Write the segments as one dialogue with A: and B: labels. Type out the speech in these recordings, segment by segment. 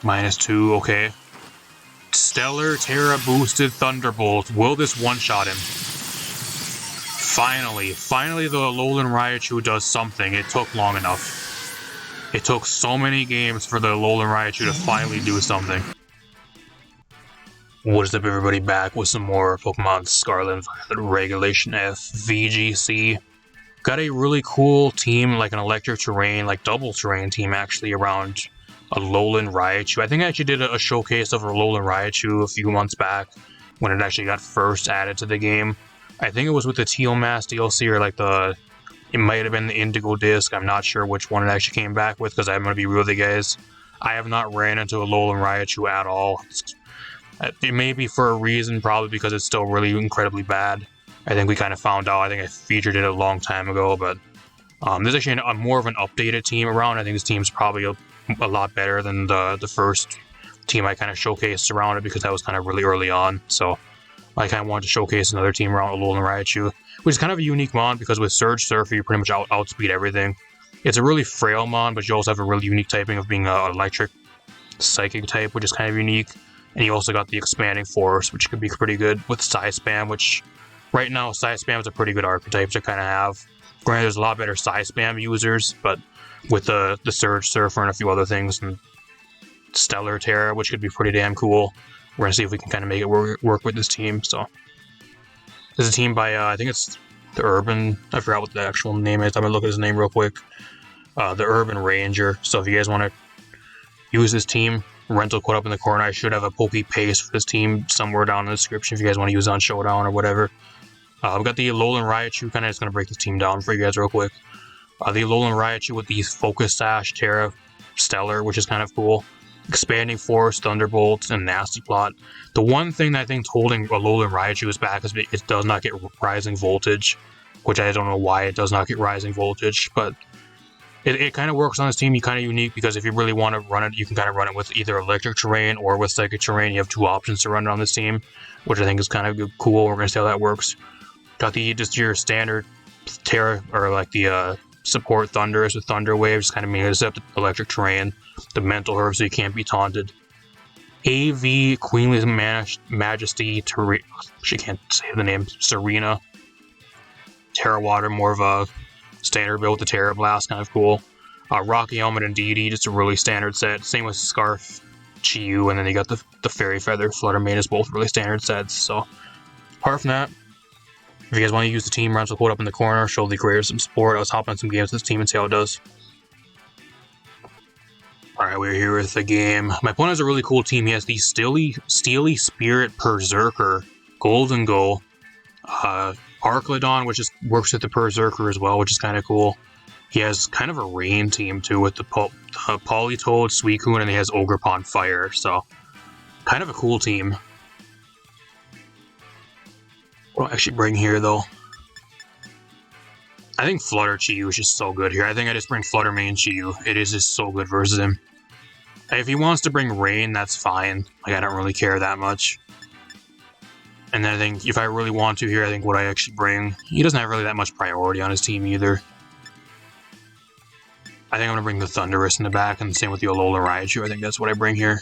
A: -2, okay. Stellar Terra boosted Thunderbolt. Will this one-shot him? Finally the Alolan Raichu does something. It took long enough. It took so many games for the Alolan Raichu to finally do something. What is up, everybody? Back with some more Pokemon Scarlet and Violet Regulation F VGC. Got a really cool team, like an electric terrain, like double terrain team actually, around Alolan Raichu. I think I actually did a showcase of Alolan Raichu a few months back when it actually got first added to the game. I think it was with the Teal Mask DLC, or like it might have been the Indigo disc. I'm not sure which one it actually came back with, because I'm going to be real with you guys, I have not ran into Alolan Raichu at all. It may be for a reason, probably because it's still really incredibly bad. I think we kind of found out. I think I featured it a long time ago, but there's actually more of an updated team around. I think this team's probably a lot better than the first team I kind of showcased around it, because that was kind of really early on. So I kind of wanted to showcase another team around Alolan Raichu, which is kind of a unique mon, because with Surge Surfer you pretty much outspeed everything. It's a really frail mon, but you also have a really unique typing of being an electric psychic type, which is kind of unique. And you also got the Expanding Force, which could be pretty good with Side Spam, which right now Side Spam is a pretty good archetype to kind of have. Granted, there's a lot better Side Spam users, but with the Surge Surfer and a few other things, and Stellar Terra, which could be pretty damn cool. We're gonna see if we can kind of make it work with this team. So there's a team by I think it's the Urban. I forgot what the actual name is. I'm gonna look at his name real quick. The Urban Ranger. So if you guys want to use this team, rental quote up in the corner. I should have a pokepaste for this team somewhere down in the description if you guys want to use it on Showdown or whatever. We've got the Alolan Raichu. Kind of just gonna break this team down for you guys real quick. The Alolan Raichu with the Focus Sash, Terra, Stellar, which is kind of cool. Expanding Force, Thunderbolts, and Nasty Plot. The one thing that I think is holding Alolan Raichu back is it does not get Rising Voltage, which I don't know why it does not get Rising Voltage, but it kind of works on this team. You're kind of unique, because if you really want to run it, you can kind of run it with either electric terrain or with psychic terrain. You have two options to run it on this team, which I think is kind of cool. We're going to see how that works. Got just your standard Terra, or like the support Thundurus with Thunder Waves, kind of mean except electric terrain. The Mental Herb, so you can't be taunted. AV Queenly Majesty, she can't say the name, Serena. Terra Water, more of a standard build with the Terra Blast, kind of cool. Rocky Helmet and Deity, just a really standard set. Same with Scarf, Chiyu, and then you got the Fairy Feather, Flutter Mane is both really standard sets. So apart from that, if you guys want to use the team, rental quote up in the corner, show the creators some support. Let's hop on some games with this team and see how it does. Alright, we're here with the game. My opponent has a really cool team. He has the Steely Spirit Berserker, Golden Go, Arclodon, which works with the Berserker as well, which is kind of cool. He has kind of a rain team too, with the Politoed, Suicune, and he has Ogerpon Fire, so kind of a cool team. What do I actually bring here though? I think Flutter Chiyu is just so good here. I think I just bring Flutter Mane Chiyu. It is just so good versus him. If he wants to bring Rain, that's fine. Like, I don't really care that much. And then I think if I really want to here, I think what I actually bring, he doesn't have really that much priority on his team either. I think I'm going to bring the Thundurus in the back, and the same with the Alolan Raichu. I think that's what I bring here.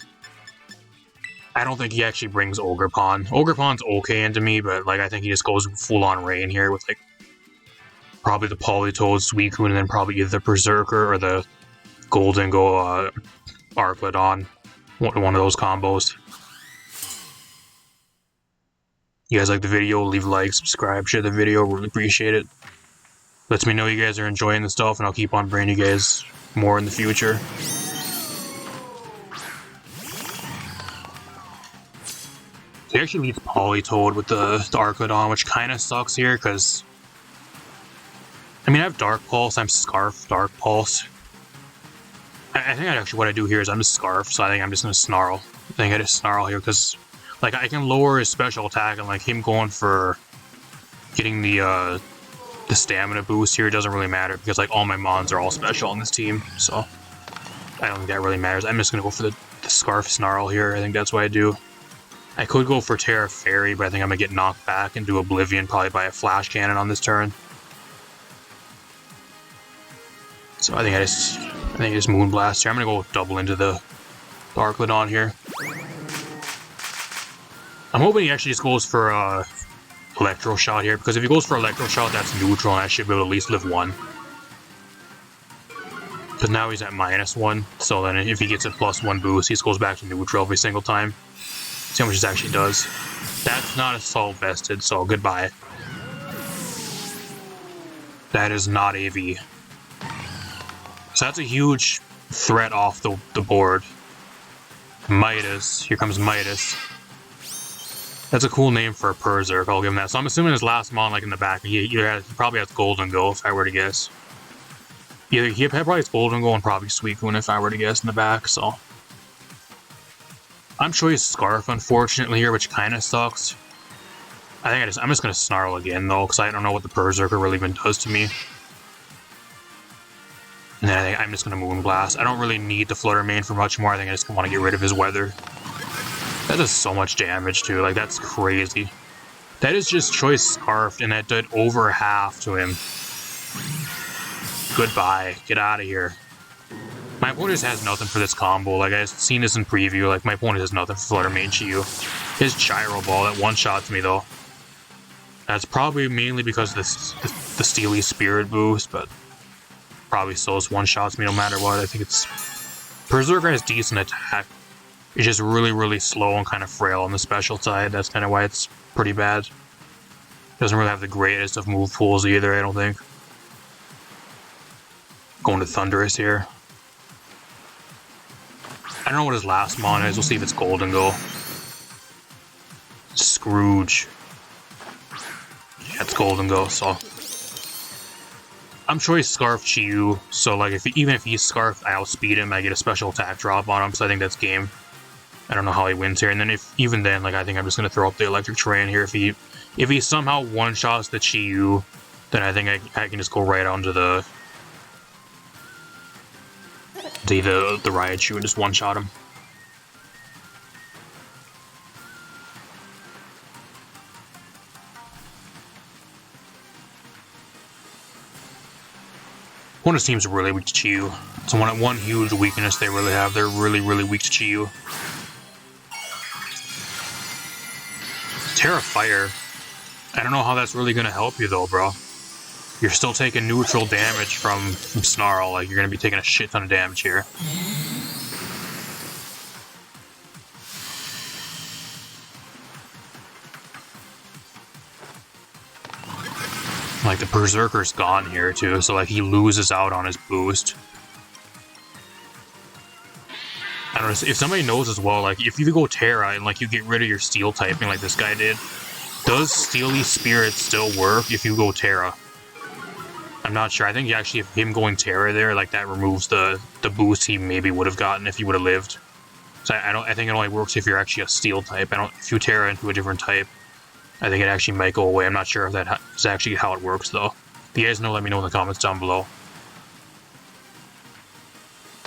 A: I don't think he actually brings Ogerpon. Ogerpon's okay into me, but like I think he just goes full-on Rain here with like probably the Politoed, Suicune, and then probably either the Berserker or the Golden Go Arclodon. One of those combos. You guys like the video, leave a like, subscribe, share the video, really appreciate it. Lets me know you guys are enjoying the stuff, and I'll keep on bringing you guys more in the future. He actually leads Politoed with the Arclodon, which kind of sucks here, because I mean, I have Dark Pulse, I'm Scarf, Dark Pulse. I think actually what I do here is I'm just Scarf, so I think I'm just going to Snarl. I think I just Snarl here, because like I can lower his special attack, and like him going for getting the stamina boost here doesn't really matter, because like all my mons are all special on this team, so I don't think that really matters. I'm just going to go for the Scarf Snarl here. I think that's what I do. I could go for Terra Fairy, but I think I'm going to get knocked back and do Oblivion probably by a Flash Cannon on this turn. So I think I just Moonblast here. I'm going to go double into the Darkladon here. I'm hoping he actually just goes for Electro Shot here, because if he goes for Electro Shot, that's neutral, and I should be able to at least live 1. Because now he's at -1, so then if he gets a +1 boost, he just goes back to neutral every single time. See how much this actually does. That's not Assault vested, so goodbye. That is not AV. So that's a huge threat off the board. Midas. Here comes Midas. That's a cool name for a Berserk, I'll give him that. So I'm assuming his last mon, like in the back, he probably has Golden Go, if I were to guess. Either he probably has Golden Go and probably Suicune, if I were to guess, in the back, so. I'm choice Scarf, unfortunately, here, which kind of sucks. I'm just going to Snarl again, though, because I don't know what the Berserker really even does to me. And then I think I'm just going to Moonblast. I don't really need the Flutter Mane for much more. I think I just want to get rid of his weather. That does so much damage, too. Like, that's crazy. That is just choice Scarfed, and that did over half to him. Goodbye. Get out of here. My opponent just has nothing for this combo. Like, I've seen this in preview. Like, my opponent has nothing for Flutter Mane Chi-Yu. His Gyro Ball, that one-shots me, though. That's probably mainly because of the Steely Spirit boost, but probably so. It's one-shots me no matter what. I think it's... Berserker has decent attack. It's just really, really slow and kind of frail on the special side. That's kind of why it's pretty bad. Doesn't really have the greatest of move pools either, I don't think. Going to Thundurus here. I don't know what his last mon is. We'll see if it's Golden Go. Scrooge. Yeah, it's Golden Go, so... I'm choice Scarf Chi-Yu, so like even if he's Scarfed, I outspeed him, I get a special attack drop on him, so I think that's game. I don't know how he wins here, and then even then, like I think I'm just gonna throw up the Electric Terrain here. If he somehow one-shots the Chi-Yu, then I think I can just go right onto the Raichu and just one-shot him. Opponent's team's really weak to Chi-Yu. It's one huge weakness they really have. They're really, really weak to Chi-Yu. Terra Fire. I don't know how that's really going to help you though, bro. You're still taking neutral damage from Snarl. Like, you're going to be taking a shit ton of damage here. Like, the Berserker's gone here, too, so, like, he loses out on his boost. I don't know, if somebody knows as well, like, if you go Terra and, like, you get rid of your Steel typing like this guy did, does Steely Spirit still work if you go Terra? I'm not sure. I think actually if him going Terra there, like, that removes the boost he maybe would have gotten if he would have lived. So I think it only works if you're actually a Steel type. If you Terra into a different type, I think it actually might go away. I'm not sure if that is actually how it works, though. If you guys know, let me know in the comments down below.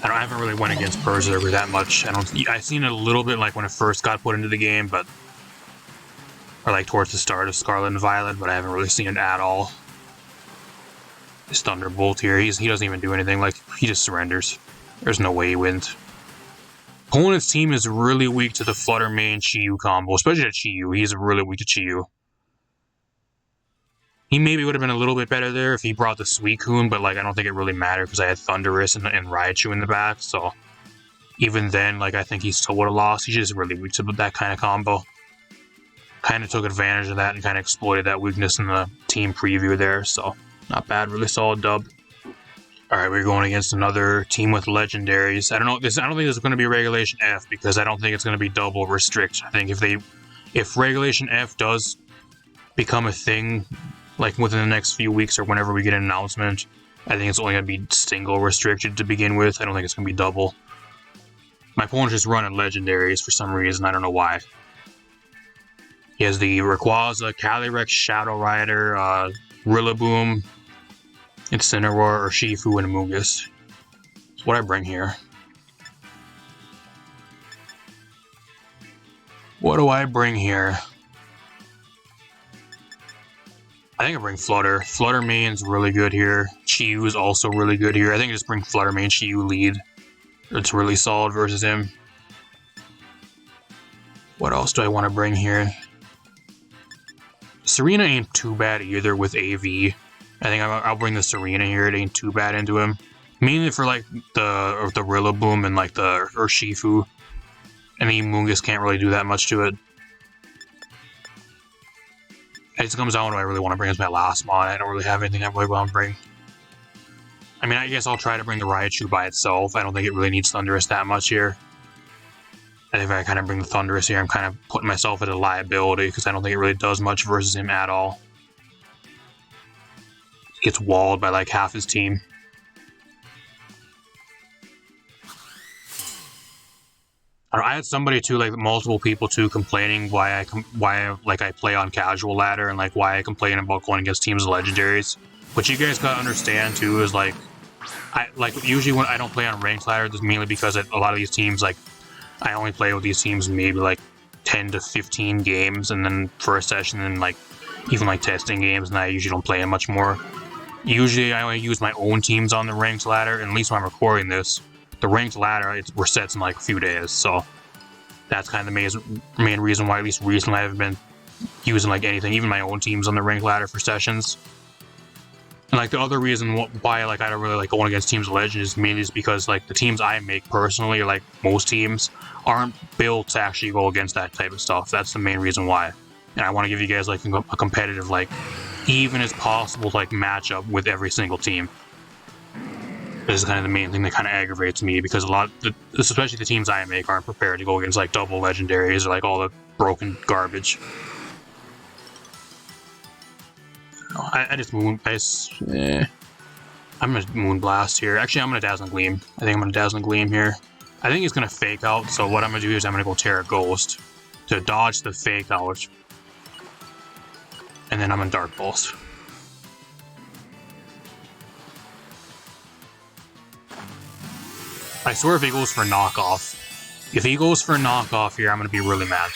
A: I haven't really went against Berserker that much. I've seen it a little bit, like, when it first got put into the game, but... Or, like, towards the start of Scarlet and Violet, but I haven't really seen it at all. His Thunderbolt here, he doesn't even do anything. Like, he just surrenders. There's no way he wins. Opponent's team is really weak to the Flutter Mane Chi-Yu combo, especially to Chi-Yu. He's really weak to Chi-Yu. He maybe would have been a little bit better there if he brought the Suicune, but like I don't think it really mattered because I had Thundurus and Raichu in the back, so even then, like I think he still would have lost. He's just really weak to that kind of combo. Kind of took advantage of that and kind of exploited that weakness in the team preview there, so not bad, really solid dub. Alright, we're going against another team with legendaries. I don't think this is going to be Regulation F because I don't think it's going to be double restrict. I think if Regulation F does become a thing, like within the next few weeks or whenever we get an announcement, I think it's only going to be single restricted to begin with. I don't think it's going to be double. My opponent's just running legendaries for some reason. I don't know why. He has the Rayquaza, Calyrex, Shadow Rider, Rillaboom, Incineroar, or Shifu, and Amogus. That's what I bring here. What do I bring here? I think I bring Flutter. Flutter Mane's really good here. Chi-Yu is also really good here. I think I just bring Flutter Mane, Chi-Yu lead. It's really solid versus him. What else do I want to bring here? Serena ain't too bad either with AV. I think I'll bring the Serena here. It ain't too bad into him. Mainly for like the Rillaboom and like the Urshifu. And the Mungus can't really do that much to it. It just comes down to what I really want to bring as my last mod. I don't really have anything I really want to bring. I mean, I guess I'll try to bring the Raichu by itself. I don't think it really needs Thundurus that much here. I think if I kind of bring the Thundurus here, I'm kind of putting myself at a liability because I don't think it really does much versus him at all. He gets walled by like half his team. I had somebody too, like multiple people too, complaining why I play on casual ladder and like why I complain about going against teams of legendaries. What you guys gotta understand too is like, usually when I don't play on ranked ladder, it's mainly because a lot of these teams, like I only play with these teams maybe like 10 to 15 games, and then for a session, and like even like testing games, and I usually don't play them much more. Usually I only use my own teams on the ranked ladder, and at least when I'm recording this. The ranked ladder, it resets in like a few days, so that's kind of the main reason why, at least recently, I haven't been using like anything, even my own teams on the ranked ladder for sessions. And like the other reason why like I don't really like going against teams of legends is mainly because like the teams I make personally, or like most teams, aren't built to actually go against that type of stuff. That's the main reason why. And I want to give you guys like a competitive, like even as possible like matchup with every single team. This is kind of the main thing that kind of aggravates me, because especially the teams I make, aren't prepared to go against like double legendaries or like all the broken garbage. I'm gonna Moonblast here. Actually, I'm gonna Dazzling Gleam. I think I'm gonna Dazzling Gleam here. I think he's gonna Fake Out, so what I'm gonna do is I'm gonna go Terra Ghost to dodge the Fake Out, and then I'm gonna Dark Pulse. I swear if he goes for knockoff. If he goes for knockoff here, I'm going to be really mad.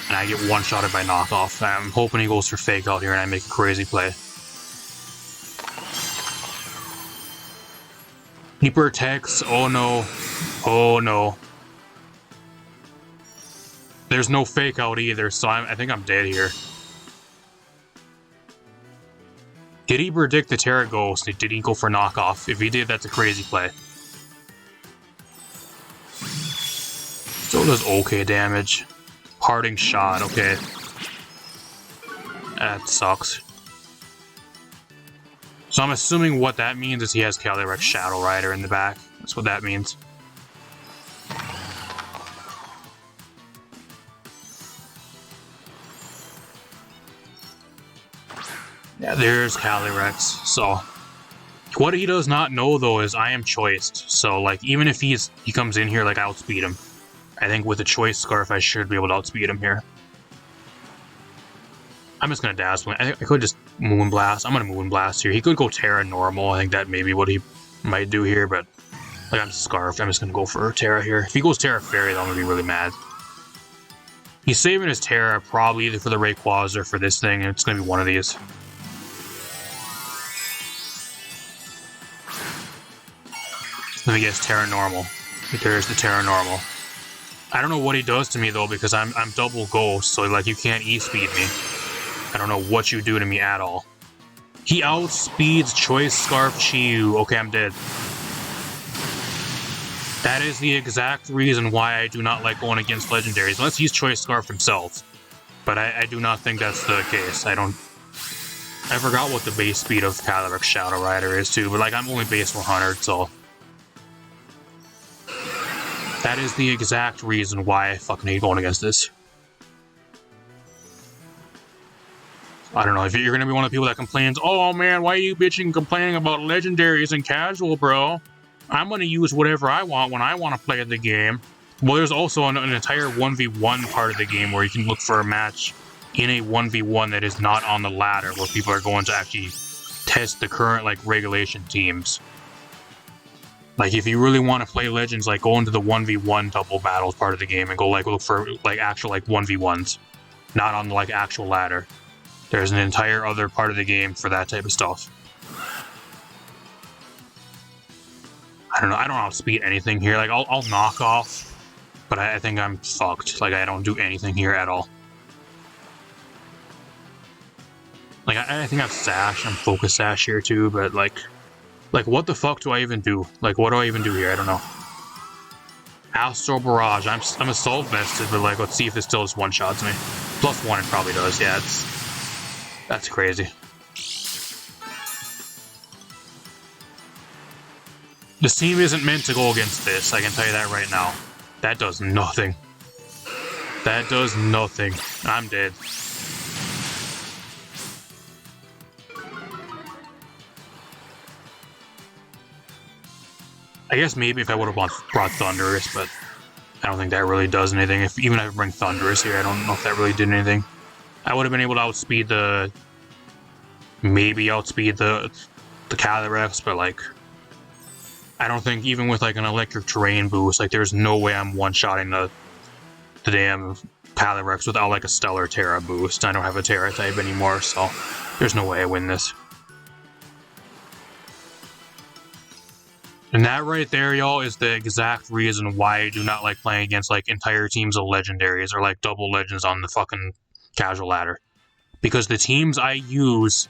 A: And I get one-shotted by knockoff. I'm hoping he goes for Fake Out here and I make a crazy play. Hyper attacks. Oh no. Oh no. There's no Fake Out either, so I think I'm dead here. Did he predict the Terra Ghost? Did he go for knockoff? If he did, that's a crazy play. Still does okay damage. Parting Shot, okay. That sucks. So I'm assuming what that means is he has Calyrex Shadow Rider in the back. That's what that means. Yeah, there's Calyrex. So what he does not know though is I am choiced. So like even if he comes in here, like I outspeed him. I think with a Choice Scarf I should be able to outspeed him here. I'm just gonna Dazzle. I could just Moonblast. I'm gonna Moonblast here. He could go Terra normal. I think that may be what he might do here, but like I'm Scarfed. I'm just gonna go for Terra here. If he goes Terra Fairy, then I'm gonna be really mad. He's saving his Terra probably either for the Rayquaza or for this thing, and it's gonna be one of these. Let me guess, Terra normal. There's the Terra normal. I don't know what he does to me though, because I'm double Ghost, so like you can't E-speed me. I don't know what you do to me at all. He outspeeds Choice Scarf Chi-Yu. Okay, I'm dead. That is the exact reason why I do not like going against legendaries, unless he's Choice Scarf himself. But I do not think that's the case. I forgot what the base speed of Calyrex Shadow Rider is too, but like I'm only base 100, so that is the exact reason why I fucking hate going against this. I don't know, if you're gonna be one of the people that complains, oh man, why are you bitching complaining about legendaries and casual, bro? I'm gonna use whatever I want when I want to play the game. Well, there's also an entire 1v1 part of the game where you can look for a match in a 1v1 that is not on the ladder, where people are going to actually test the current like regulation teams. Like if you really want to play Legends, like go into the 1v1 double battles part of the game and go like look for like actual like 1v1s, not on the like actual ladder. There's an entire other part of the game for that type of stuff. I don't know. I don't outspeed anything here. Like I'll knock off But I think I'm fucked. Like, I don't do anything here at all. Like, I think I've Sash. I'm Focus Sash here too, but like, what the fuck do I even do? Like, what do I even do here? I don't know. Astral Barrage. I'm Assault Vested, but like, let's see if it still just one-shots me. +1 it probably does, yeah, that's crazy. This team isn't meant to go against this, I can tell you that right now. That does nothing. That does nothing. I'm dead. I guess maybe if I would have brought Thunderous, but I don't think that really does anything. Even if I bring Thunderous here, I don't know if that really did anything. I would have been able to outspeed the... Maybe outspeed the Calyrex, but like... I don't think even with like an electric terrain boost, like there's no way I'm one-shotting the damn Calyrex without like a Stellar Terra boost. I don't have a Terra type anymore, so there's no way I win this. And that right there, y'all, is the exact reason why I do not like playing against, like, entire teams of legendaries or, like, double legends on the fucking casual ladder. Because the teams I use,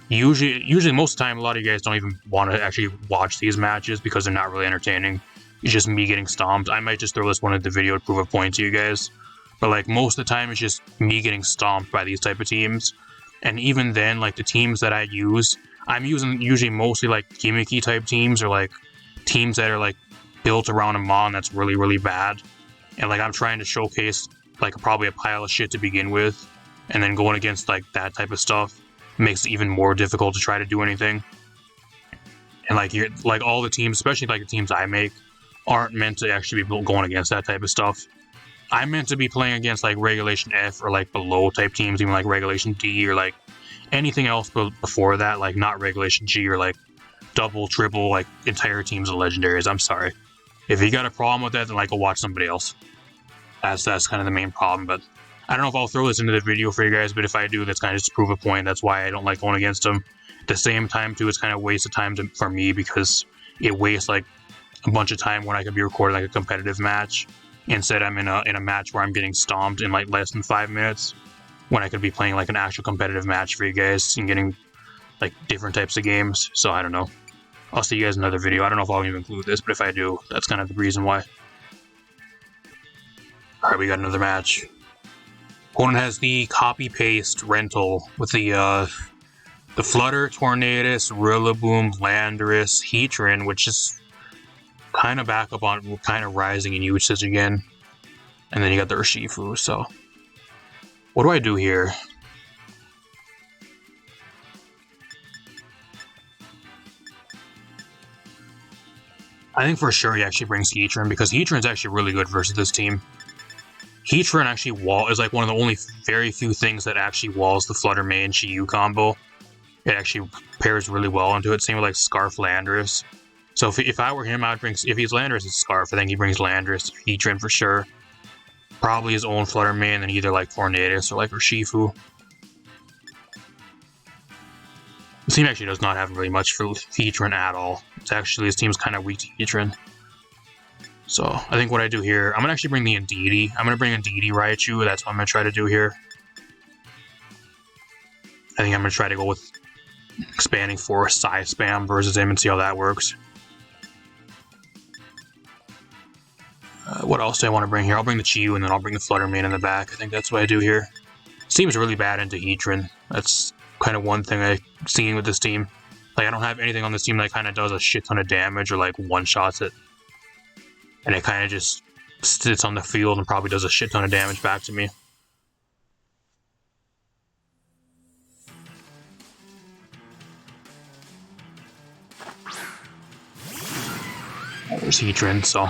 A: usually most of the time, a lot of you guys don't even want to actually watch these matches because they're not really entertaining. It's just me getting stomped. I might just throw this one in the video to prove a point to you guys. But, like, most of the time, it's just me getting stomped by these type of teams. And even then, like, the teams that I use, I'm using usually mostly, like, gimmicky type teams or, like, teams that are like built around a mon that's really, really bad. And like I'm trying to showcase like probably a pile of shit to begin with, and then going against like that type of stuff makes it even more difficult to try to do anything. And like you're like all the teams, especially like the teams I make, aren't meant to actually be going against that type of stuff. I'm meant to be playing against like Regulation F or like below type teams, even like Regulation D or like anything else before that, like not Regulation G or like double, triple, like, entire teams of legendaries. I'm sorry. If you got a problem with that, then, like, go watch somebody else. That's kind of the main problem, but I don't know if I'll throw this into the video for you guys, but if I do, that's kind of just to prove a point. That's why I don't like going against them. At the same time, too, it's kind of a waste of time for me because it wastes, like, a bunch of time when I could be recording, like, a competitive match. Instead, I'm in a match where I'm getting stomped in, like, less than 5 minutes when I could be playing, like, an actual competitive match for you guys and getting, like, different types of games. So, I don't know. I'll see you guys in another video. I don't know if I'll even include this, but if I do, that's kind of the reason why. Alright, we got another match. Opponent has the copy-paste rental with the Flutter, Tornadus, Rillaboom, Landorus, Heatran, which is kind of back up on, kind of rising in usage again. And then you got the Urshifu, so... What do I do here? I think for sure he actually brings Heatran, because Heatran's actually really good versus this team. Heatran actually is like one of the only very few things that actually walls the Flutter main Chi-Yu combo. It actually pairs really well into it, same with like Scarf Landorus. So if I were him, I would bring, if he's Landorus and Scarf, I think he brings Landorus, Heatran for sure. Probably his own Flutter main, and either like Tornadus or like Urshifu. This team actually does not have really much for Heatran at all. It's actually, this team's kind of weak to Heatran. So, I think what I do here, I'm going to actually bring the Indeedee. I'm going to bring Indeedee Raichu, that's what I'm going to try to do here. I think I'm going to try to go with Expanding Force, Size Spam versus him and see how that works. What else do I want to bring here? I'll bring the Chi-Yu and then I'll bring the Flutter main in the back. I think that's what I do here. Seems really bad into Heatran. That's kind of one thing I've seen with this team. Like, I don't have anything on this team that kind of does a shit ton of damage or, like, one-shots it. And it kind of just sits on the field and probably does a shit ton of damage back to me. There's Heatran, so...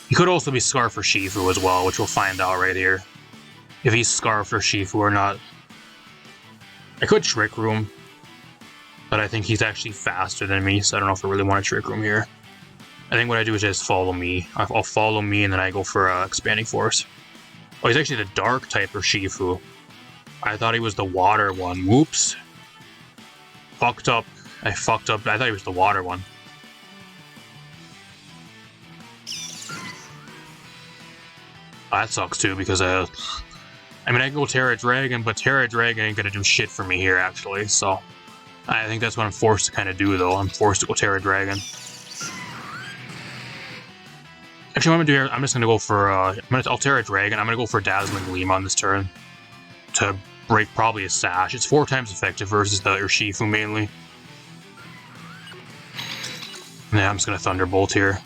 A: He could also be Scarf or Shifu as well, which we'll find out right here. If he's Scarf or Shifu or not. I could Trick Room, but I think he's actually faster than me, so I don't know if I really want to Trick Room here. I think what I do is just follow me. I'll follow me, and then I go for Expanding Force. Oh, he's actually the Dark type or Shifu. I thought he was the Water one. Whoops. Fucked up. I fucked up. I thought he was the Water one. That sucks too, because I mean, I can go Terra Dragon, but Terra Dragon ain't gonna do shit for me here, actually, so I think that's what I'm forced to kind of do, though. I'm forced to go Terra Dragon. Actually, what I'm gonna do here, I'm just gonna go for, I'll Terra Dragon. I'm gonna go for Dazzling Gleam on this turn to break probably a Sash. It's 4 times effective versus the Urshifu mainly. Yeah, I'm just gonna Thunderbolt here.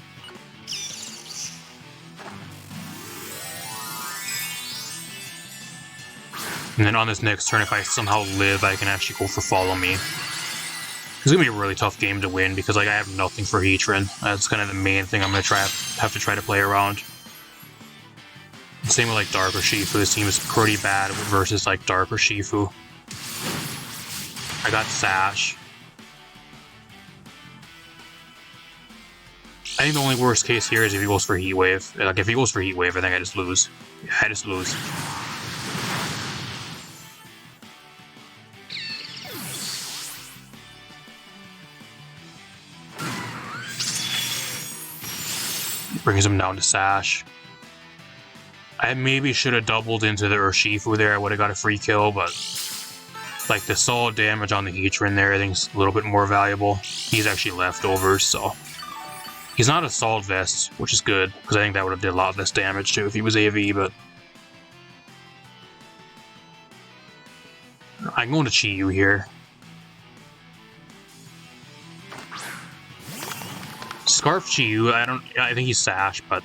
A: And then on this next turn, if I somehow live, I can actually go for Follow Me. It's gonna be a really tough game to win because like I have nothing for Heatran. That's kind of the main thing I'm gonna have to try to play around. Same with like Dark Urshifu. This team is pretty bad versus like Dark Urshifu. I got Sash. I think the only worst case here is if he goes for Heat Wave. Like if he goes for Heat Wave, I think I just lose. Yeah, I just lose. Brings him down to Sash. I maybe should have doubled into the Urshifu there. I would have got a free kill, but like the solid damage on the Heatran there, I think is a little bit more valuable. He's actually leftovers, so he's not a solid vest, which is good because I think that would have did a lot less damage too if he was AV. But I'm going to Chi-Yu here. Scarf Chi-Yu, I think he's Sash, but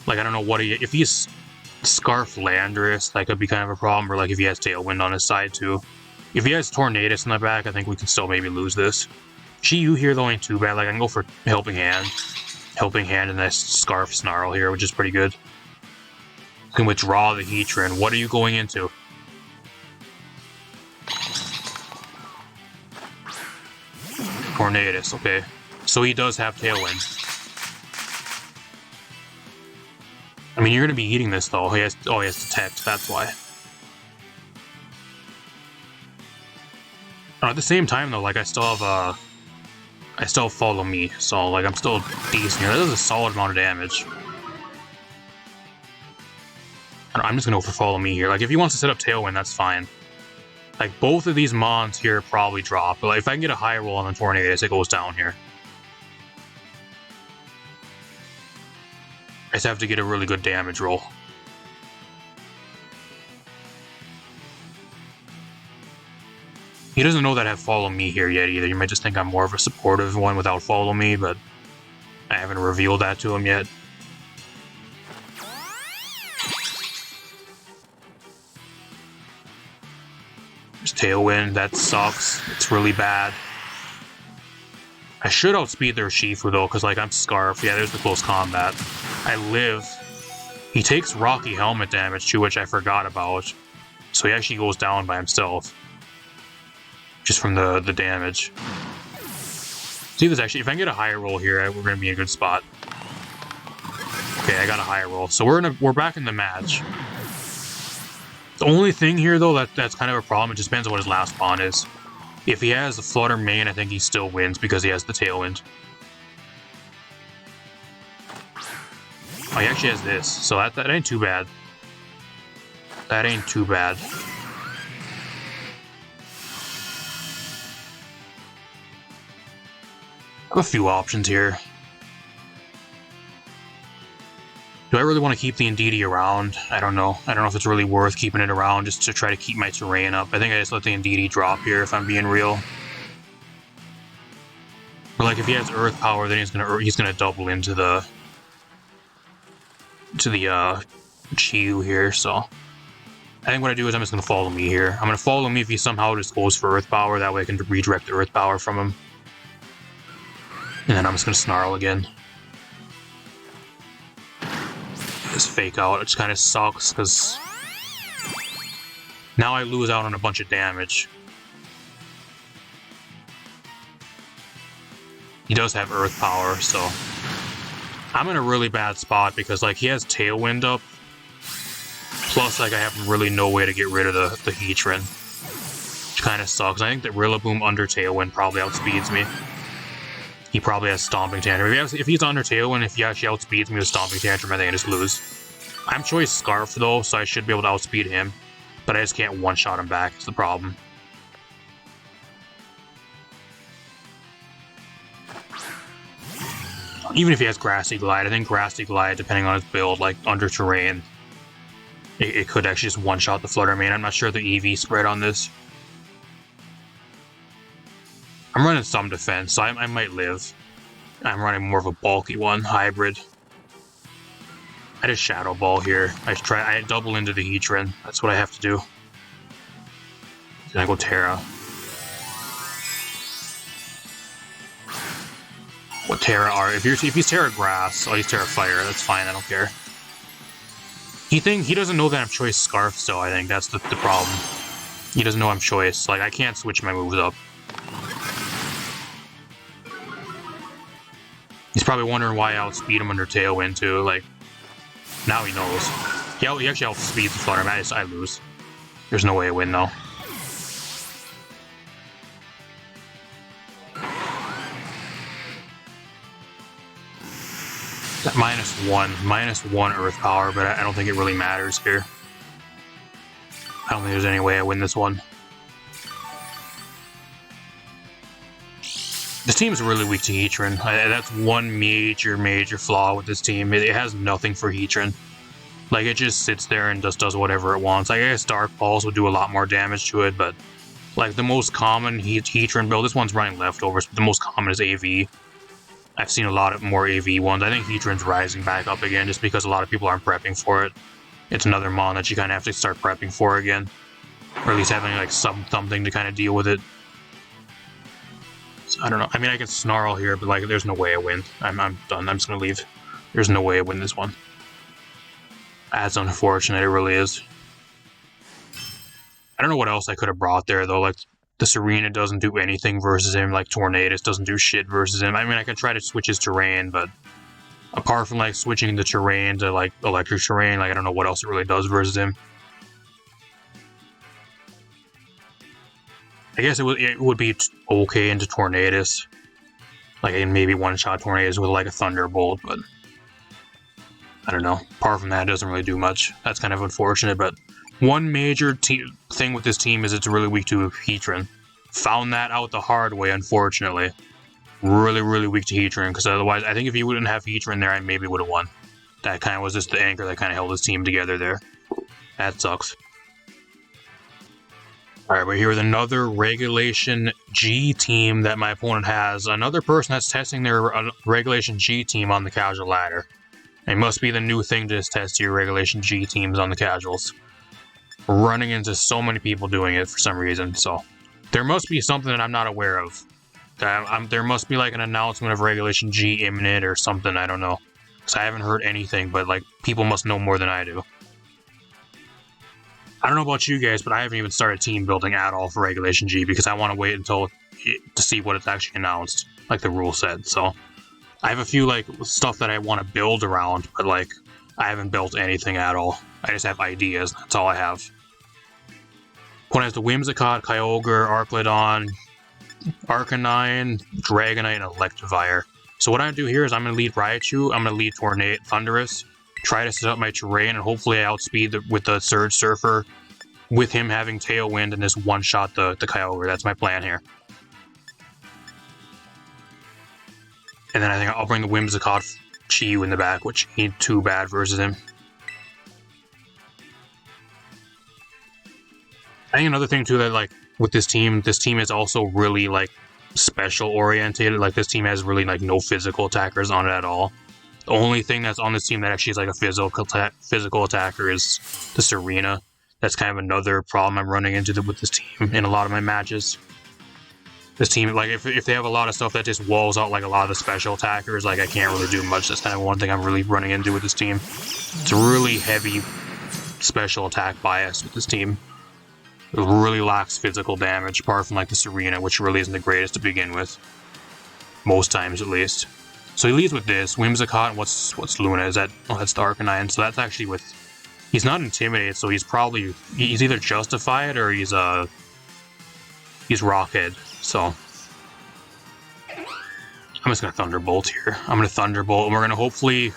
A: like I don't know what if he's Scarf Landorus, that could be kind of a problem, or like if he has Tailwind on his side too. If he has Tornadus in the back, I think we can still maybe lose this. Chi-Yu here though ain't too bad, like I can go for Helping Hand. Helping Hand and this Scarf Snarl here, which is pretty good. You can withdraw the Heatran. What are you going into? Tornadus, okay. So he does have Tailwind. I mean, you're going to be eating this, though. He has Detect, that's why. At the same time, though, like, I still have Follow Me, so, like, I'm still decent here. That is a solid amount of damage. I'm just going to go for Follow Me here. Like, if he wants to set up Tailwind, that's fine. Like, both of these Mons here probably drop. But like, if I can get a high roll on the Tornadus, it goes down here. I just have to get a really good damage roll. He doesn't know that I have Follow Me here yet either. You might just think I'm more of a supportive one without Follow Me, but I haven't revealed that to him yet. There's Tailwind, that sucks. It's really bad. I should outspeed their Urshifu though, because like I'm Scarf. Yeah, there's the close combat. I live. He takes Rocky Helmet damage too, which I forgot about. So he actually goes down by himself. Just from the damage. See, this actually, if I can get a higher roll here, we're going to be in a good spot. Okay, I got a higher roll. So we're back in the match. The only thing here though that's kind of a problem, it just depends on what his last pawn is. If he has the Flutter Mane, I think he still wins because he has the Tailwind. Oh, he actually has this, so that ain't too bad. That ain't too bad. I have a few options here. Do I really want to keep the Indeedee around? I don't know. I don't know if it's really worth keeping it around just to try to keep my terrain up. I think I just let the Indeedee drop here if I'm being real. Or like if he has Earth Power, then he's gonna double into the Chi-Yu here. So I think what I do is I'm just gonna Follow Me here. I'm gonna Follow Me if he somehow just goes for Earth Power. That way I can redirect the Earth Power from him. And then I'm just gonna Snarl again. This Fake Out, which kind of sucks because now I lose out on a bunch of damage. He does have Earth Power, so I'm in a really bad spot because like he has Tailwind up, plus like I have really no way to get rid of the Heatran, which kind of sucks. I think that Rillaboom under Tailwind probably outspeeds me. He probably has Stomping Tantrum. If he's under Tailwind, if he actually outspeeds me with Stomping Tantrum, I think I just lose. I'm choice Scarf though, so I should be able to outspeed him. But I just can't one-shot him back, it's the problem. Even if he has Grassy Glide, I think Grassy Glide, depending on his build, like under terrain, it could actually just one-shot the Flutter Mane. I'm not sure the EV spread on this. I'm running some defense, so I might live. I'm running more of a bulky one, hybrid. I just Shadow Ball here. I double into the Heatran. That's what I have to do. Then I go Terra. What Terra are? If he's Terra Grass, oh, he's Terra Fire. That's fine. I don't care. He doesn't know that I'm choice Scarf still. I think that's the problem. He doesn't know I'm choice. Like I can't switch my moves up. He's probably wondering why I outspeed him under Tailwind too. Like now he knows. He actually outspeeds the Flutter Mane. I lose. There's no way I win though. -1 Earth Power, but I don't think it really matters here. I don't think there's any way I win this one. This team's really weak to Heatran. That's one major flaw with this team. It has nothing for Heatran. Like, it just sits there and just does whatever it wants. I guess Dark Pulse would do a lot more damage to it, but like the most common Heatran build, this one's running leftovers, but the most common is AV. I've seen a lot of more AV ones. I think Heatran's rising back up again just because a lot of people aren't prepping for it. It's another mon that you kind of have to start prepping for again. Or at least having like something to kind of deal with it. So, I don't know. I mean, I can Snarl here, but like there's no way I win. I'm done. I'm just going to leave. There's no way I win this one. That's unfortunate. It really is. I don't know what else I could have brought there, though. Like, the Serena doesn't do anything versus him, like Tornadus doesn't do shit versus him. I mean, I could try to switch his terrain, but apart from like switching the terrain to like electric terrain, like I don't know what else it really does versus him. I guess it would be okay into Tornadus. Like I can maybe one-shot Tornadus with like a Thunderbolt, but I don't know. Apart from that, it doesn't really do much. That's kind of unfortunate, but one major thing with this team is it's really weak to Heatran. Found that out the hard way, unfortunately. Really weak to Heatran, because otherwise, I think if you wouldn't have Heatran there, I maybe would have won. That kind of was just the anchor that kind of held this team together there. That sucks. Alright, we're here with another Regulation G team that my opponent has. Another person that's testing their Regulation G team on the casual ladder. It must be the new thing to just test your Regulation G teams on the casuals. Running into so many people doing it for some reason, so there must be something that I'm not aware of. There must be like an announcement of Regulation G imminent or something, I don't know. Because I haven't heard anything, but like people must know more than I do. I don't know about you guys, but I haven't even started team building at all for Regulation G because I want to wait until to see what it's actually announced, like the rule said. So I have a few like stuff that I want to build around, but like I haven't built anything at all. I just have ideas, that's all I have. One has the Whimsicott, Kyogre, Arclodon, Arcanine, Dragonite, and Electivire. So what I'm going to do here is I'm going to lead Raichu, I'm going to lead Thundurus, try to set up my terrain, and hopefully I outspeed with the Surge Surfer, with him having Tailwind and just one-shot the Kyogre. That's my plan here. And then I think I'll bring the Whimsicott Chi-Yu in the back, which ain't too bad versus him. I think another thing too that like with this team is also really like special oriented. Like this team has really like no physical attackers on it at all. The only thing that's on this team that actually is like a physical attacker is the Serena. That's kind of another problem I'm running into with this team in a lot of my matches. This team, like if they have a lot of stuff that just walls out like a lot of the special attackers, like I can't really do much. That's kind of one thing I'm really running into with this team. It's a really heavy special attack bias with this team. It really lacks physical damage, apart from like the Serena, which really isn't the greatest to begin with. Most times, at least. So he leads with this, Whimsicott, and what's Luna? Is that... Oh, that's the Arcanine, so that's actually with... He's not Intimidated, so he's probably... He's either Justified, or he's Rockhead, so... I'm just gonna Thunderbolt here. I'm gonna Thunderbolt, and we're gonna hopefully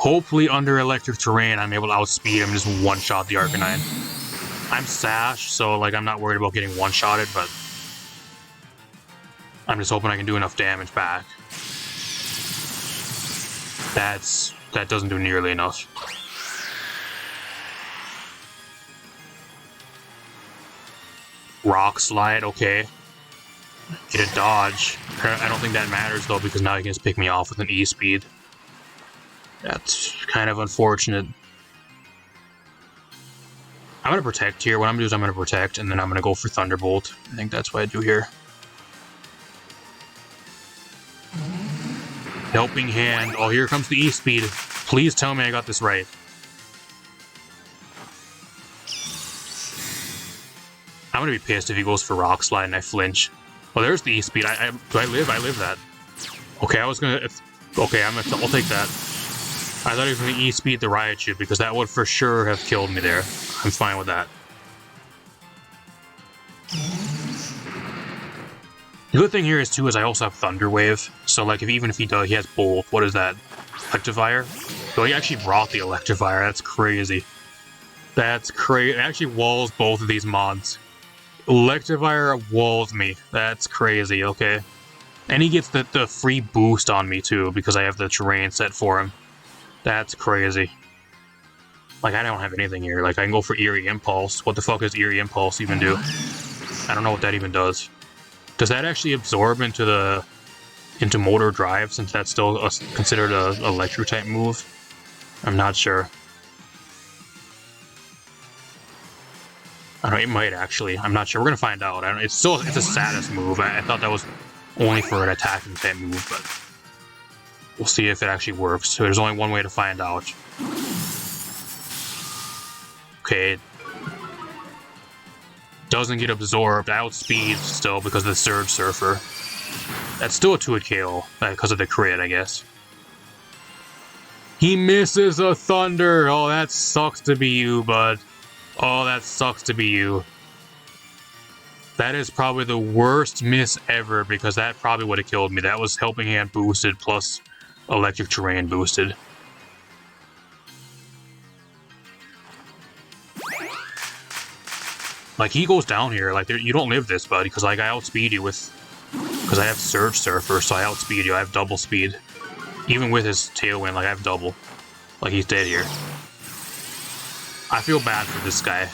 A: Hopefully under electric terrain, I'm able to outspeed him and just one-shot the Arcanine. I'm Sash, so like I'm not worried about getting one-shotted, but I'm just hoping I can do enough damage back. That doesn't do nearly enough. Rock Slide, okay. Get a dodge. I don't think that matters though, because now he can just pick me off with an E-speed. That's kind of unfortunate. I'm gonna protect here. What I'm gonna do is I'm gonna protect, and then I'm gonna go for Thunderbolt. I think that's what I do here. Helping Hand. Oh, here comes the E-speed. Please tell me I got this right. I'm gonna be pissed if he goes for Rock Slide and I flinch. Oh, there's the E-speed. Do I live? I live that. Okay, I was gonna... Okay, I'll take that. I thought he was gonna E-speed the Raichu, because that would for sure have killed me there. I'm fine with that. The good thing here is, too, is I also have Thunder Wave. So, like, even if he does, he has both. What is that? Electivire? So he actually brought the Electivire. That's crazy. That's crazy. It actually walls both of these mods. Electivire walls me. That's crazy, okay. And he gets the free boost on me, too, because I have the terrain set for him. That's crazy. Like, I don't have anything here. Like, I can go for Eerie Impulse. What the fuck does Eerie Impulse even do? I don't know what that even does. Does that actually absorb into Motor Drive, since that's still considered an electric-type move? I'm not sure. I don't know, it might actually. I'm not sure. We're gonna find out. It's a status move. I thought that was only for an attacking type move, but we'll see if it actually works. So there's only one way to find out. Okay. Doesn't get absorbed. I outspeed still because of the Surge Surfer. That's still a 2-hit KO because of the crit, I guess. He misses a Thunder. Oh, that sucks to be you, bud. Oh, that sucks to be you. That is probably the worst miss ever, because that probably would have killed me. That was Helping Hand boosted plus Electric Terrain boosted. Like, he goes down here. Like, you don't live this, buddy, because like I outspeed you with... Because I have Surge Surfer, so I outspeed you. I have double speed. Even with his Tailwind, like, I have double. Like, he's dead here. I feel bad for this guy.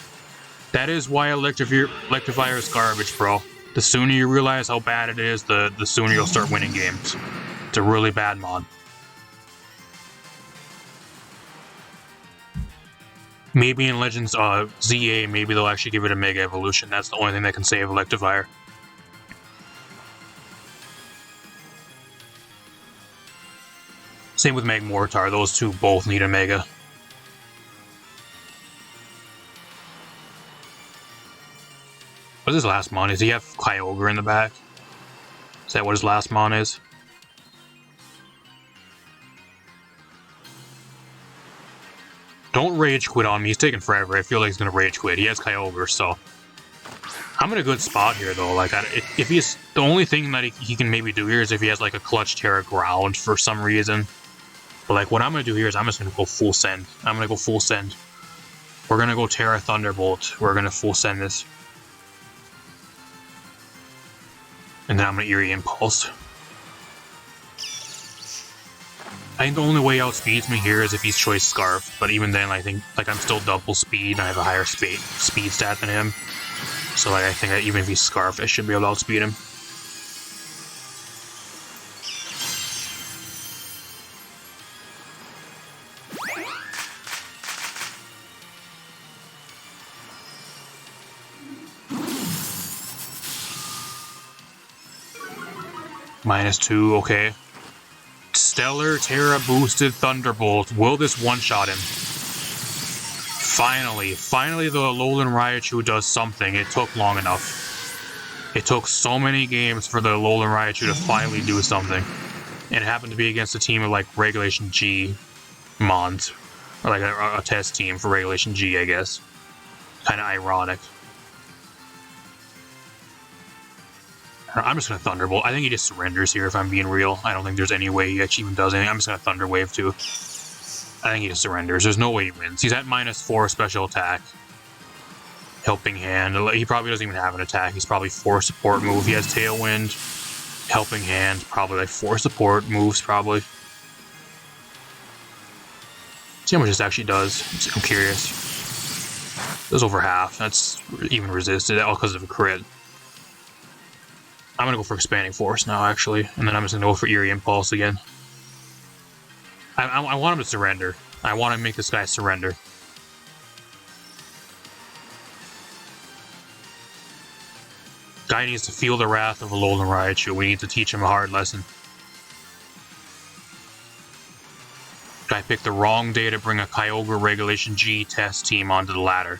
A: That is why Electivire is garbage, bro. The sooner you realize how bad it is, the sooner you'll start winning games. It's a really bad mod. Maybe in Legends ZA, maybe they'll actually give it a Mega Evolution. That's the only thing that can save Electivire. Same with Magmortar. Those two both need a Mega. What's his last mon? Does he have Kyogre in the back? Is that what his last mon is? Don't rage quit on me. He's taking forever. I feel like he's gonna rage quit. He has Kyogre, so I'm in a good spot here, though. Like, if he's the only thing that he can maybe do here is if he has like a Clutch Terra Ground for some reason. But like, what I'm gonna do here is I'm just gonna go full send. I'm gonna go full send. We're gonna go Terra Thunderbolt. We're gonna full send this. And then I'm gonna Eerie Impulse. I think the only way he outspeeds me here is if he's Choice Scarf, but even then I think like I'm still double speed and I have a higher speed stat than him. So like I think that even if he's Scarf, I should be able to outspeed him. -2, okay. Stellar Terra boosted Thunderbolt. Will this one-shot him? Finally the Alolan Raichu does something. It took long enough. It took so many games for the Alolan Raichu to finally do something. It happened to be against a team of like Regulation G Mons. Or like a test team for Regulation G, I guess. Kinda ironic. I'm just gonna Thunderbolt. I think he just surrenders here if I'm being real. I don't think there's any way he actually even does anything. I'm just gonna Thunder Wave too. I think he just surrenders. There's no way he wins. He's at -4 special attack. Helping Hand. He probably doesn't even have an attack. He's probably 4 support move. He has Tailwind. Helping Hand. Probably like 4 support moves, probably. See how much this actually does. I'm curious. It was over half. That's even resisted, all because of a crit. I'm gonna go for Expanding Force now, actually. And then I'm just gonna go for Eerie Impulse again. I want him to surrender. I want to make this guy surrender. Guy needs to feel the wrath of ALOLAN Raichu. We need to teach him a hard lesson. Guy picked the wrong day to bring a Kyogre Regulation G test team onto the ladder.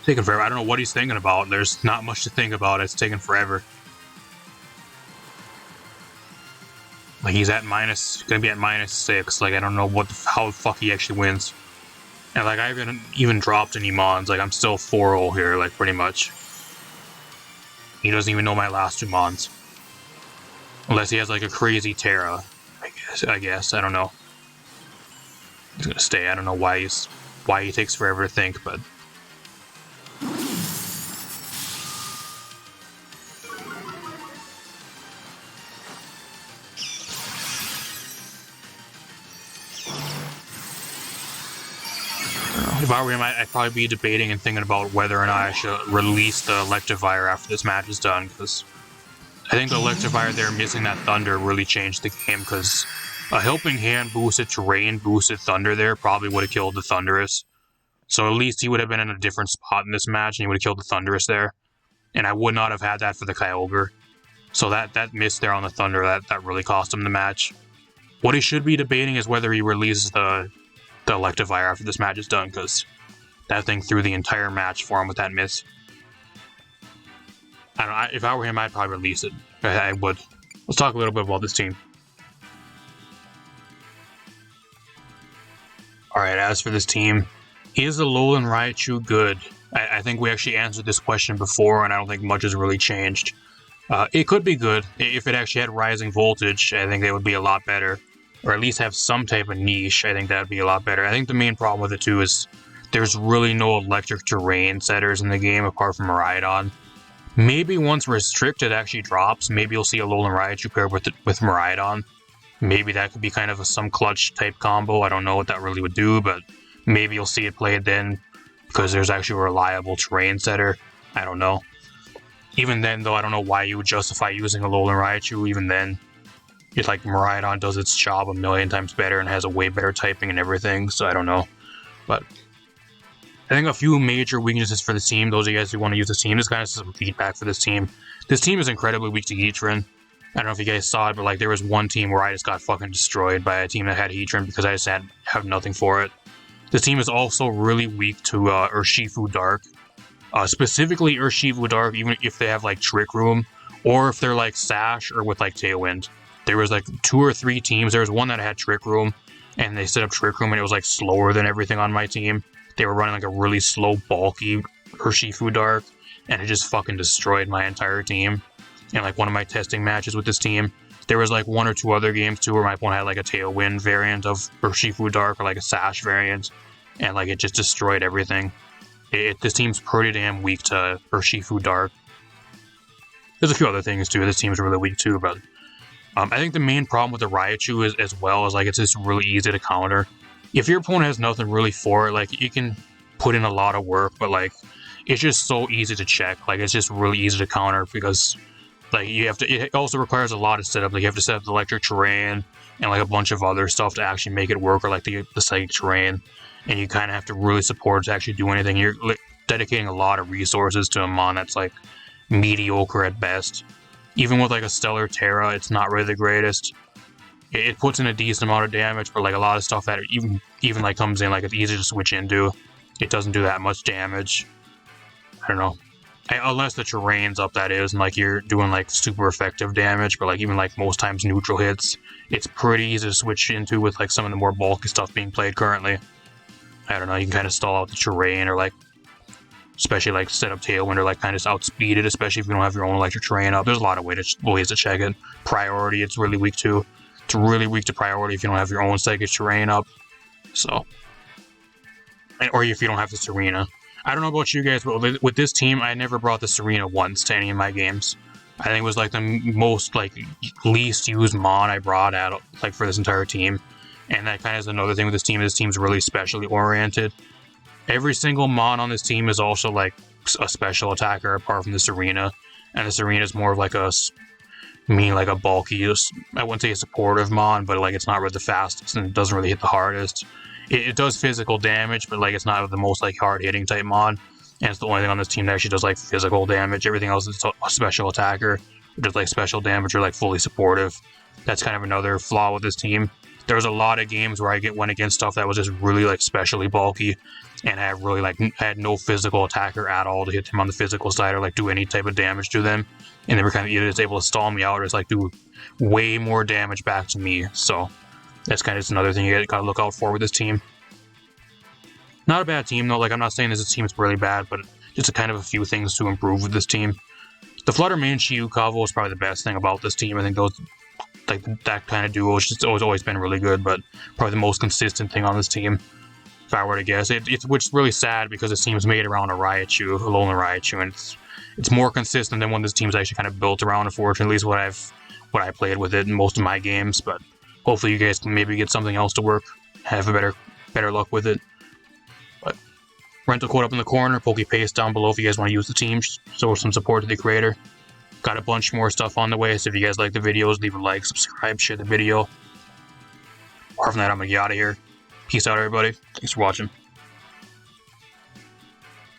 A: Taking forever. I don't know what he's thinking about. There's not much to think about. It's taking forever. Like he's at gonna be at -6. Like I don't know how the fuck he actually wins. And like I haven't even dropped any mons. Like I'm still 4-0 here. Like pretty much. He doesn't even know my last 2 mons. Unless he has like a crazy Terra. I guess. I don't know. He's gonna stay. I don't know why he takes forever to think, but. If I were him, I'd probably be debating and thinking about whether or not I should release the Electivire after this match is done, because I think the Electivire there missing that Thunder really changed the game, because a Helping Hand boosted Terrain, boosted Thunder there, probably would have killed the Thundurus. So at least he would have been in a different spot in this match, and he would have killed the Thundurus there. And I would not have had that for the Kyogre. So that miss there on the Thunder, that really cost him the match. What he should be debating is whether he releases the Electivire after this match is done, because that thing threw the entire match for him with that miss. I don't know, if I were him, I'd probably release it. I would. Let's talk a little bit about this team. Alright, as for this team, is ALOLAN Raichu good? I think we actually answered this question before, and I don't think much has really changed. It could be good. If it actually had Rising Voltage, I think that would be a lot better. Or at least have some type of niche. I think that would be a lot better. I think the main problem with it too is there's really no electric terrain setters in the game apart from Miraidon. Maybe once Restricted actually drops, maybe you'll see ALOLAN Raichu paired with Miraidon. Maybe that could be kind of some clutch type combo. I don't know what that really would do, but maybe you'll see it played then because there's actually a reliable terrain setter. I don't know. Even then though, I don't know why you would justify using ALOLAN Raichu even then. It's like Miraidon does its job a million times better and has a way better typing and everything, so I don't know. But I think a few major weaknesses for this team, those of you guys who want to use this team, just kind of some feedback for this team. This team is incredibly weak to Heatran. I don't know if you guys saw it, but like there was one team where I just got fucking destroyed by a team that had Heatran because I just have nothing for it. This team is also really weak to Urshifu Dark. Specifically Urshifu Dark, even if they have like Trick Room, or if they're like Sash or with like Tailwind. There was like 2 or 3 teams. There was one that had Trick Room, and they set up Trick Room, and it was like slower than everything on my team. They were running like a really slow, bulky Urshifu Dark, and it just fucking destroyed my entire team. And like one of my testing matches with this team, there was like 1 or 2 other games too where my opponent had like a Tailwind variant of Urshifu Dark or like a Sash variant, and like it just destroyed everything. This team's pretty damn weak to Urshifu Dark. There's a few other things too. This team's really weak too, but I think the main problem with the Raichu is, as well, is like it's just really easy to counter. If your opponent has nothing really for it, like you can put in a lot of work, but like it's just so easy to check. Like it's just really easy to counter because like you have to. It also requires a lot of setup. Like you have to set up the electric terrain and like a bunch of other stuff to actually make it work, or like the psychic terrain. And you kind of have to really support to actually do anything. You're like, dedicating a lot of resources to a mon that's like mediocre at best. Even with like a Stellar Terra, it's not really the greatest. It puts in a decent amount of damage, but like a lot of stuff that even like comes in, like it's easy to switch into. It doesn't do that much damage. I don't know. Unless the terrain's up, that is, and like you're doing like super effective damage, but like even like most times neutral hits, it's pretty easy to switch into with like some of the more bulky stuff being played currently. I don't know, you can kind of stall out the terrain or like especially like set up Tailwind or like kind of outspeed it, especially if you don't have your own electric terrain up. There's a lot of ways to check it. Priority, it's really weak to. It's really weak to priority if you don't have your own psychic terrain up. So, or if you don't have the Serena. I don't know about you guys, but with this team, I never brought the Serena once to any of my games. I think it was like the most like least used Mon I brought out like for this entire team. And that kind of is another thing with this team. This team's really specially oriented. Every single Mon on this team is also like a special attacker apart from the Serena. And the Serena is more of like a bulky, I wouldn't say a supportive Mon, but like it's not really the fastest and it doesn't really hit the hardest. It does physical damage, but like it's not the most like hard-hitting type Mon. And it's the only thing on this team that actually does like physical damage. Everything else is a special attacker, or does like special damage or like fully supportive. That's kind of another flaw with this team. There's a lot of games where I went against stuff that was just really like specially bulky, and I really like had no physical attacker at all to hit them on the physical side or like do any type of damage to them. And they were kind of either just able to stall me out or just like do way more damage back to me. So that's kind of just another thing you gotta look out for with this team. Not a bad team though, like I'm not saying this team is really bad, but just a kind of a few things to improve with this team. The Flutter Mane Shiyu Kavo is probably the best thing about this team. I think those, like that kind of duo has just always been really good, but probably the most consistent thing on this team, if I were to guess. Which is really sad because this team's made around a Raichu, ALOLAN RAICHU, and it's more consistent than when this team's actually kind of built around, unfortunately, at least what I played with it in most of my games, but hopefully you guys can maybe get something else to work, have a better luck with it. But rental code up in the corner, pokepaste down below if you guys want to use the team, show some support to the creator. Got a bunch more stuff on the way, so if you guys like the videos, leave a like, subscribe, share the video. Apart from that, I'm gonna get out of here. Peace out, everybody. Thanks for watching.